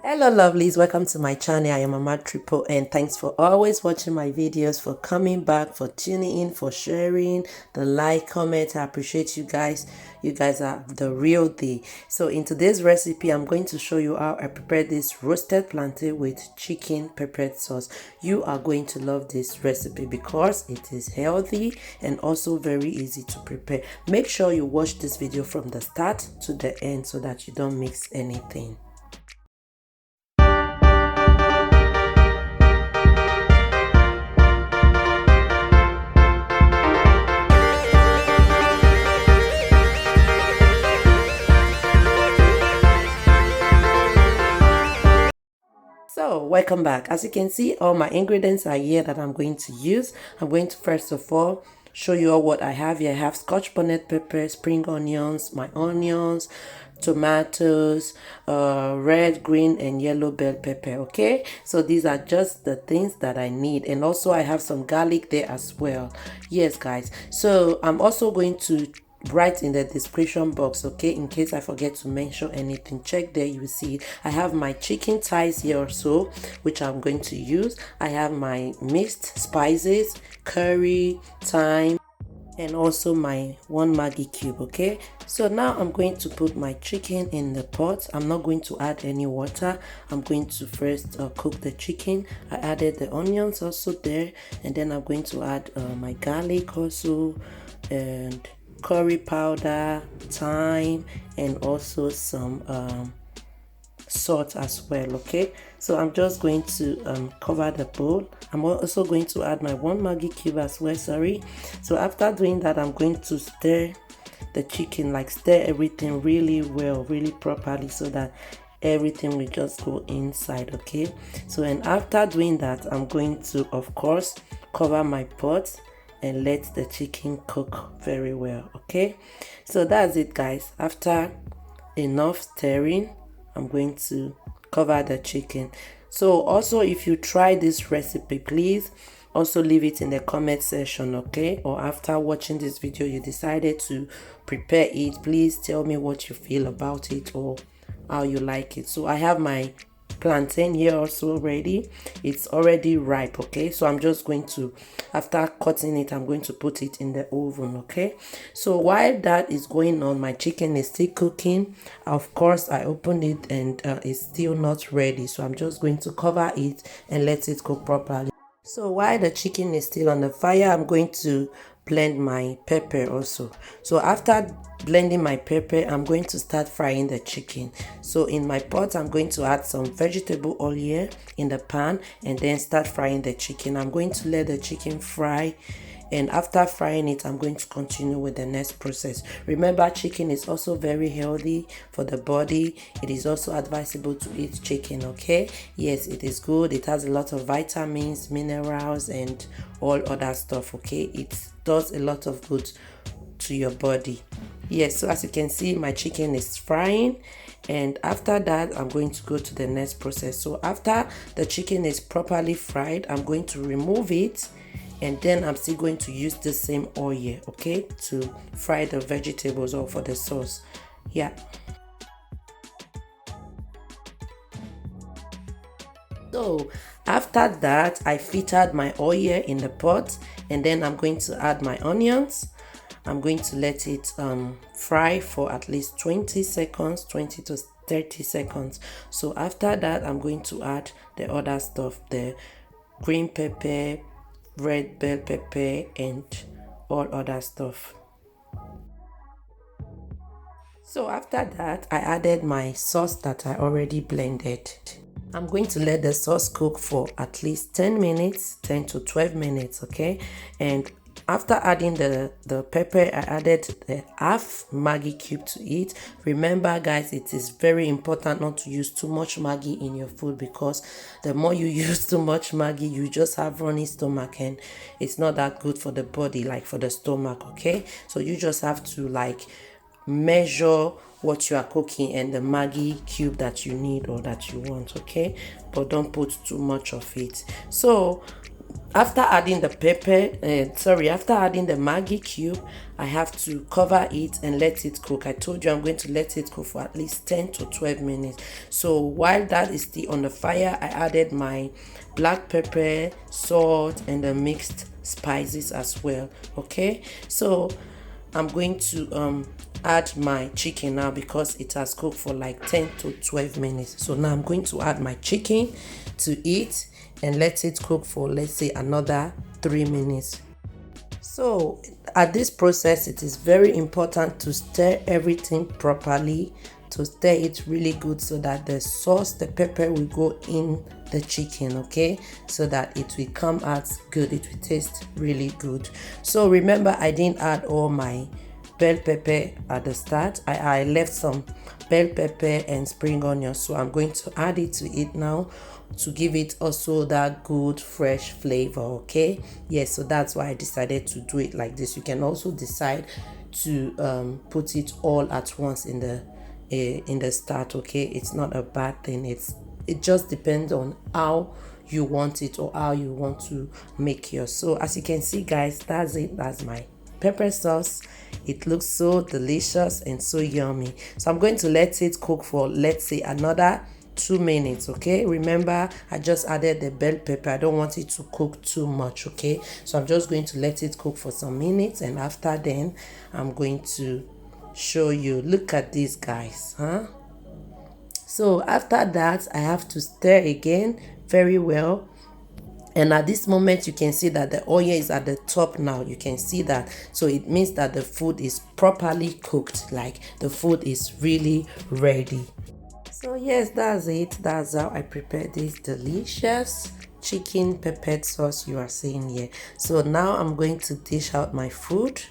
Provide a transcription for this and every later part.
Hello lovelies, welcome to my channel. I am Mama Triple and thanks for always watching my videos, for coming back, for tuning in, for sharing the like, comment. I appreciate you guys. You guys are the real deal. So in today's recipe, I'm going to show you how I prepared this roasted plantain with chicken peppered sauce. You are going to love this recipe because it is healthy and also very easy to prepare. Make sure you watch this video from the start to the end so that you don't mix anything. So welcome back. As you can see, all my ingredients are here that I'm going to use. I'm going to first of all show you all what I have here. I have Scotch bonnet pepper, spring onions, my onions, tomatoes, red, green and yellow bell pepper. Okay, so these are just the things that I need, and also I have some garlic there as well. Yes guys, so I'm also going to write in the description box, okay, in case I forget to mention anything. Check there, you will see it. I have my chicken thighs here also, which I'm going to use. I have my mixed spices, curry, thyme, and also my one Maggi cube. Okay, so now I'm going to put my chicken in the pot. I'm not going to add any water. I'm going to first cook the chicken. I added the onions also there, and then I'm going to add my garlic also, and curry powder, thyme, and also some salt as well. Okay, so I'm just going to cover the bowl. I'm also going to add my one Maggi cube as well, sorry. So after doing that, I'm going to stir the chicken, like stir everything really well, really properly, so that everything will just go inside. Okay, so and after doing that, I'm going to of course cover my pot and let the chicken cook very well. Okay, so that's it guys. After enough stirring, I'm going to cover the chicken. So also, if you try this recipe, please also leave it in the comment section, okay? Or after watching this video you decided to prepare it, please tell me what you feel about it or how you like it. So I have my plantain here also ready. It's already ripe. Okay, so I'm just going to, after cutting it, I'm going to put it in the oven. Okay, so while that is going on, my chicken is still cooking. Of course I opened it and it's still not ready, so I'm just going to cover it and let it cook properly. So while the chicken is still on the fire, I'm going to blend my pepper also. So after blending my pepper, I'm going to start frying the chicken. So in my pot, I'm going to add some vegetable oil here in the pan and then start frying the chicken. I'm going to let the chicken fry, and after frying it, I'm going to continue with the next process. Remember, chicken is also very healthy for the body. It is also advisable to eat chicken. Okay, yes, it is good. It has a lot of vitamins, minerals and all other stuff. Okay, it does a lot of good to your body. Yes, so as you can see, my chicken is frying, and after that I'm going to go to the next process. So after the chicken is properly fried, I'm going to remove it, and then I'm still going to use the same oil, okay, to fry the vegetables or for the sauce. Yeah, so after that I filtered my oil in the pot, and then I'm going to add my onions. I'm going to let it fry for at least 20 seconds, 20 to 30 seconds. So after that, I'm going to add the other stuff, the green pepper, red bell pepper and all other stuff. So after that, I added my sauce that I already blended. I'm going to let the sauce cook for at least 10 minutes, 10 to 12 minutes, okay? And after adding the pepper, I added the half Maggi cube to it. Remember guys, it is very important not to use too much Maggi in your food, because the more you use too much Maggi, you just have running stomach and it's not that good for the body, like for the stomach. Okay, so you just have to like measure what you are cooking and the Maggi cube that you need or that you want. Okay, but don't put too much of it. So After adding the after adding the Maggi cube, I have to cover it and let it cook. I told you I'm going to let it cook for at least 10 to 12 minutes. So while that is still on the fire, I added my black pepper, salt, and the mixed spices as well. Okay, so I'm going to add my chicken now because it has cooked for like 10 to 12 minutes. So now I'm going to add my chicken to it and let it cook for, let's say, another 3 minutes. So at this process, it is very important to stir everything properly, to stir it really good so that the sauce, the pepper will go in the chicken, okay, so that it will come out good, it will taste really good. So remember, I didn't add all my bell pepper at the start. I left some bell pepper and spring onion, so I'm going to add it to it now to give it also that good fresh flavor. Okay, yes, so that's why I decided to do it like this. You can also decide to put it all at once in the start. Okay, it's not a bad thing. It just depends on how you want it or how you want to make yours. So as you can see, guys, that's it. That's my pepper sauce. It looks so delicious and so yummy. So I'm going to let it cook for, let's say, another 2 minutes. Okay, remember, I just added the bell pepper. I don't want it to cook too much. Okay, so I'm just going to let it cook for some minutes, and after then I'm going to show you. Look at this, guys, huh? So after that, I have to stir again very well. And at this moment, you can see that the oil is at the top now. You can see that. So it means that the food is properly cooked, like the food is really ready. So yes, that's it. That's how I prepare this delicious chicken peppered sauce you are seeing here. So now I'm going to dish out my food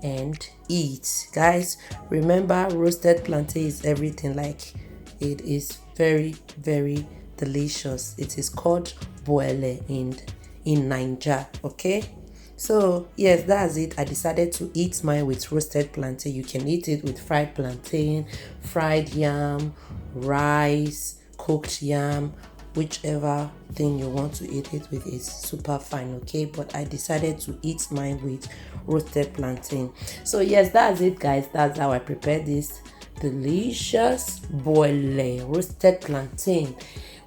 and eat. Guys, remember, roasted plantain is everything. Like, it is very, very delicious. It is called boele in Niger. Okay, so yes, that's it. I decided to eat mine with roasted plantain. You can eat it with fried plantain, fried yam, rice, cooked yam, whichever thing you want to eat it with is super fine. Okay, but I decided to eat mine with roasted plantain. So yes, that's it, guys. That's how I prepare this delicious boile roasted plantain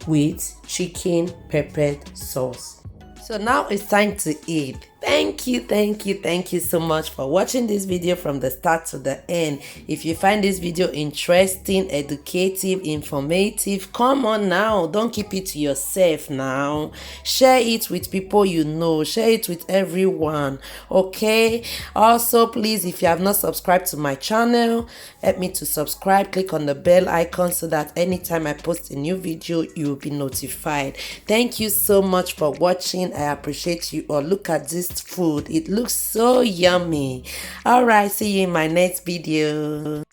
with chicken peppered sauce. So now it's time to eat. Thank you so much for watching this video from the start to the end. If you find this video interesting, educative, informative, come on now, don't keep it to yourself now. Share it with people you know, share it with everyone, okay? Also, please, if you have not subscribed to my channel, help me to subscribe. Click on the bell icon so that anytime I post a new video, you will be notified. Thank you so much for watching. I appreciate you all. Look at this food, it looks so yummy. All right, see you in my next video.